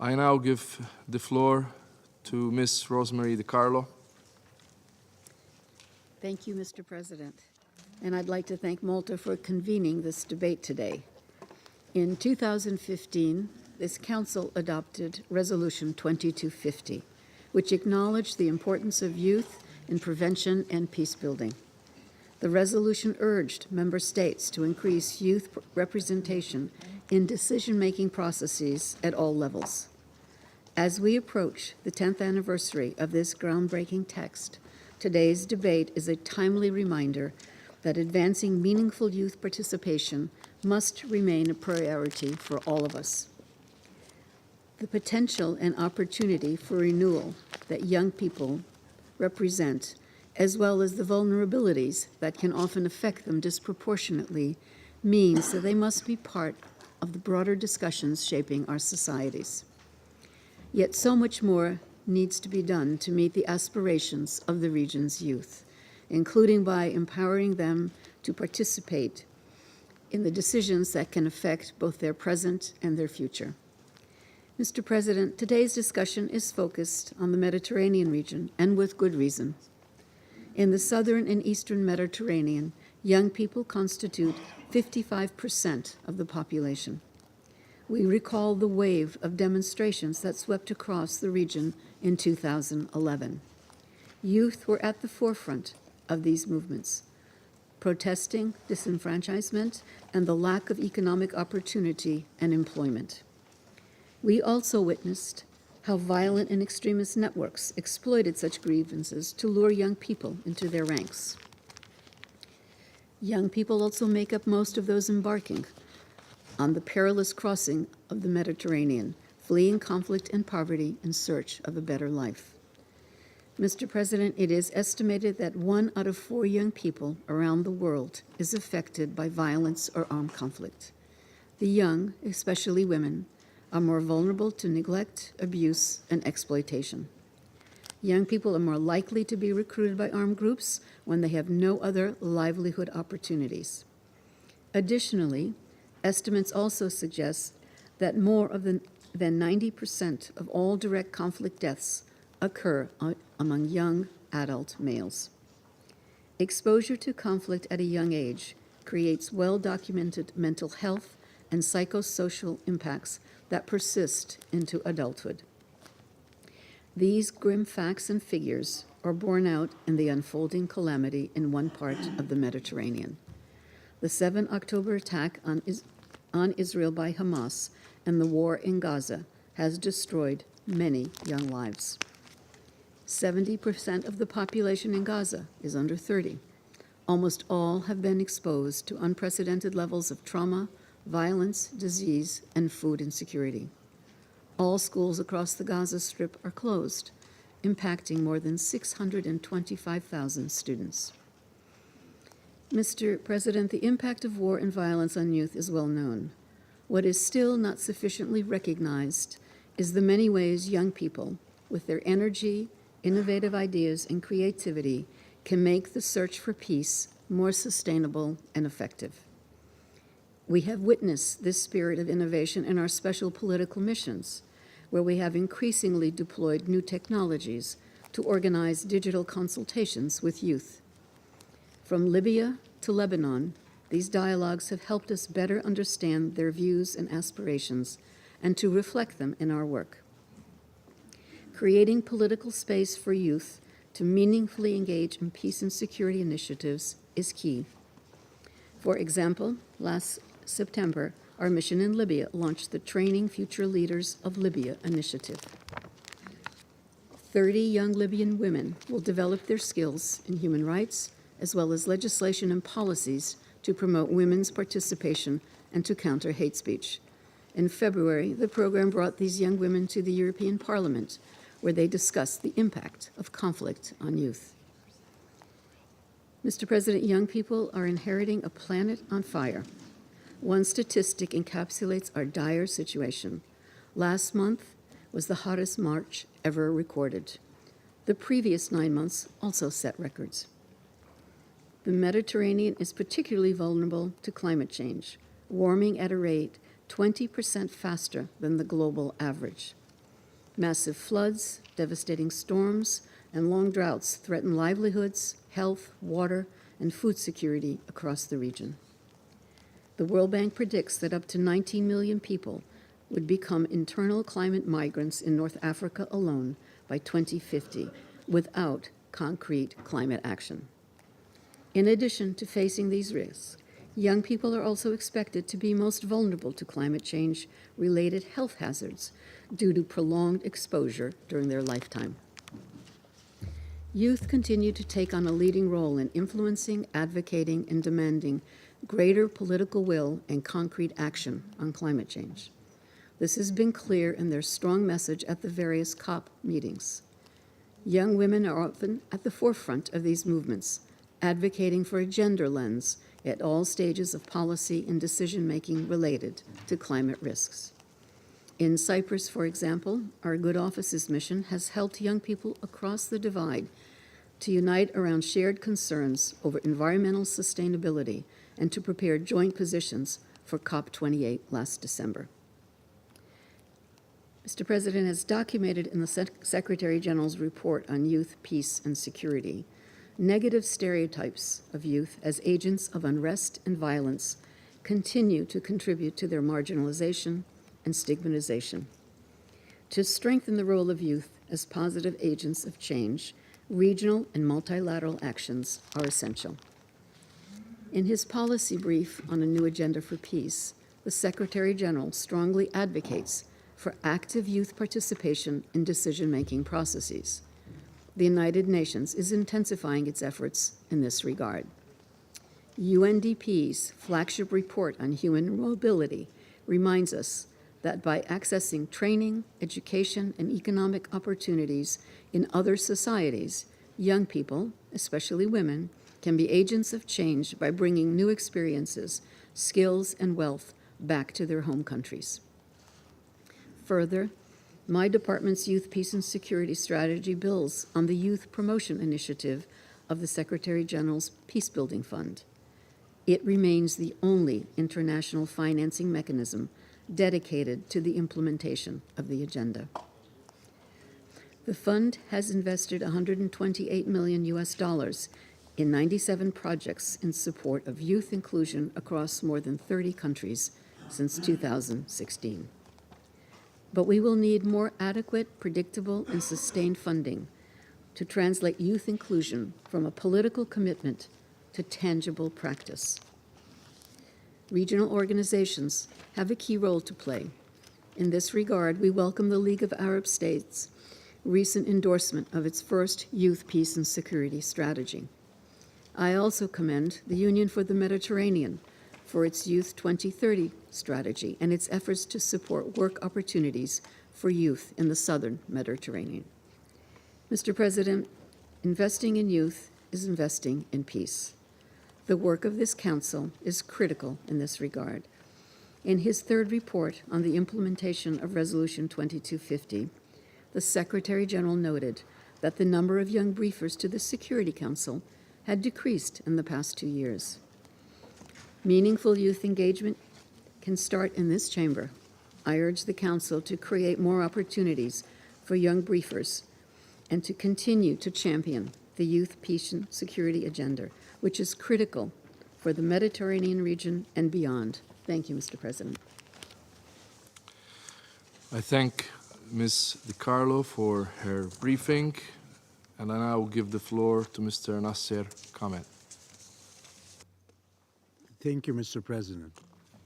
I now give the floor to Ms. Rosemary DiCarlo. Thank you, Mr. President. And I'd like to thank Malta for convening this debate today. In 2015, this Council adopted Resolution 2250, which acknowledged the importance of youth in prevention and peace building. The resolution urged member states to increase youth representation in decision-making processes at all levels. As we approach the 10th anniversary of this groundbreaking text, today's debate is a timely reminder that advancing meaningful youth participation must remain a priority for all of us. The potential and opportunity for renewal that young people represent, as well as the vulnerabilities that can often affect them disproportionately, means that they must be part of the broader discussions shaping our societies. Yet so much more needs to be done to meet the aspirations of the region's youth, including by empowering them to participate in the decisions that can affect both their present and their future. Mr. President, today's discussion is focused on the Mediterranean region, and with good reason. In the southern and eastern Mediterranean, young people constitute 55% of the population. We recall the wave of demonstrations that swept across the region in 2011. Youth were at the forefront of these movements, protesting disenfranchisement and the lack of economic opportunity and employment. We also witnessed how violent and extremist networks exploited such grievances to lure young people into their ranks. Young people also make up most of those embarking on the perilous crossing of the Mediterranean, fleeing conflict and poverty in search of a better life. Mr. President, it is estimated that 1 out of 4 young people around the world is affected by violence or armed conflict. The young, especially women, are more vulnerable to neglect, abuse, and exploitation. Young people are more likely to be recruited by armed groups when they have no other livelihood opportunities. Additionally, estimates also suggest that more than 90% of all direct conflict deaths occur among young adult males. Exposure to conflict at a young age creates well-documented mental health and psychosocial impacts that persist into adulthood. These grim facts and figures are borne out in the unfolding calamity in one part of the Mediterranean. The 7 October attack on Israel by Hamas and the war in Gaza has destroyed many young lives. 70% of the population in Gaza is under 30. Almost all have been exposed to unprecedented levels of trauma, violence, disease, and food insecurity. All schools across the Gaza Strip are closed, impacting more than 625,000 students. Mr. President, the impact of war and violence on youth is well known. What is still not sufficiently recognized is the many ways young people, with their energy, innovative ideas, and creativity, can make the search for peace more sustainable and effective. We have witnessed this spirit of innovation in our special political missions, where we have increasingly deployed new technologies to organize digital consultations with youth. From Libya to Lebanon, these dialogues have helped us better understand their views and aspirations and to reflect them in our work. Creating political space for youth to meaningfully engage in peace and security initiatives is key. For example, last September, our mission in Libya launched the Training Future Leaders of Libya initiative. 30 young Libyan women will develop their skills in human rights, as well as legislation and policies to promote women's participation and to counter hate speech. In February, the program brought these young women to the European Parliament, where they discussed the impact of conflict on youth. Mr. President, young people are inheriting a planet on fire. One statistic encapsulates our dire situation. Last month was the hottest March ever recorded. The previous 9 months also set records. The Mediterranean is particularly vulnerable to climate change, warming at a rate 20% faster than the global average. Massive floods, devastating storms, and long droughts threaten livelihoods, health, water, and food security across the region. The World Bank predicts that up to 19 million people would become internal climate migrants in North Africa alone by 2050 without concrete climate action. In addition to facing these risks, young people are also expected to be most vulnerable to climate change-related health hazards due to prolonged exposure during their lifetime. Youth continue to take on a leading role in influencing, advocating, and demanding greater political will and concrete action on climate change. This has been clear in their strong message at the various COP meetings. Young women are often at the forefront of these movements, advocating for a gender lens at all stages of policy and decision-making related to climate risks. In Cyprus, for example, our Good Offices mission has helped young people across the divide to unite around shared concerns over environmental sustainability and to prepare joint positions for COP28 last December. Mr. President, as documented in the Secretary General's report on youth, peace, and security, negative stereotypes of youth as agents of unrest and violence continue to contribute to their marginalization and stigmatization. To strengthen the role of youth as positive agents of change, regional and multilateral actions are essential. In his policy brief on a new agenda for peace, the Secretary General strongly advocates for active youth participation in decision-making processes. The United Nations is intensifying its efforts in this regard. UNDP's flagship report on human mobility reminds us that by accessing training, education, and economic opportunities in other societies, young people, especially women, can be agents of change by bringing new experiences, skills, and wealth back to their home countries. Further, my department's Youth, Peace, and Security strategy builds on the Youth Promotion Initiative of the Secretary General's Peacebuilding Fund. It remains the only international financing mechanism dedicated to the implementation of the agenda. The fund has invested $128 million in 97 projects in support of youth inclusion across more than 30 countries since 2016. But we will need more adequate, predictable, and sustained funding to translate youth inclusion from a political commitment to tangible practice. Regional organizations have a key role to play. In this regard, we welcome the League of Arab States' recent endorsement of its first Youth, Peace, and Security strategy. I also commend the Union for the Mediterranean for its Youth 2030 strategy and its efforts to support work opportunities for youth in the southern Mediterranean. Mr. President, investing in youth is investing in peace. The work of this Council is critical in this regard. In his third report on the implementation of Resolution 2250, the Secretary General noted that the number of young briefers to the Security Council had decreased in the past 2 years. Meaningful youth engagement can start in this chamber. I urge the Council to create more opportunities for young briefers and to continue to champion the Youth, Peace, and Security agenda, which is critical for the Mediterranean region and beyond. Thank you, Mr. President. I thank Ms. DiCarlo for her briefing, and I now give the floor to Mr. Nasser Khamet. Thank you, Mr. President.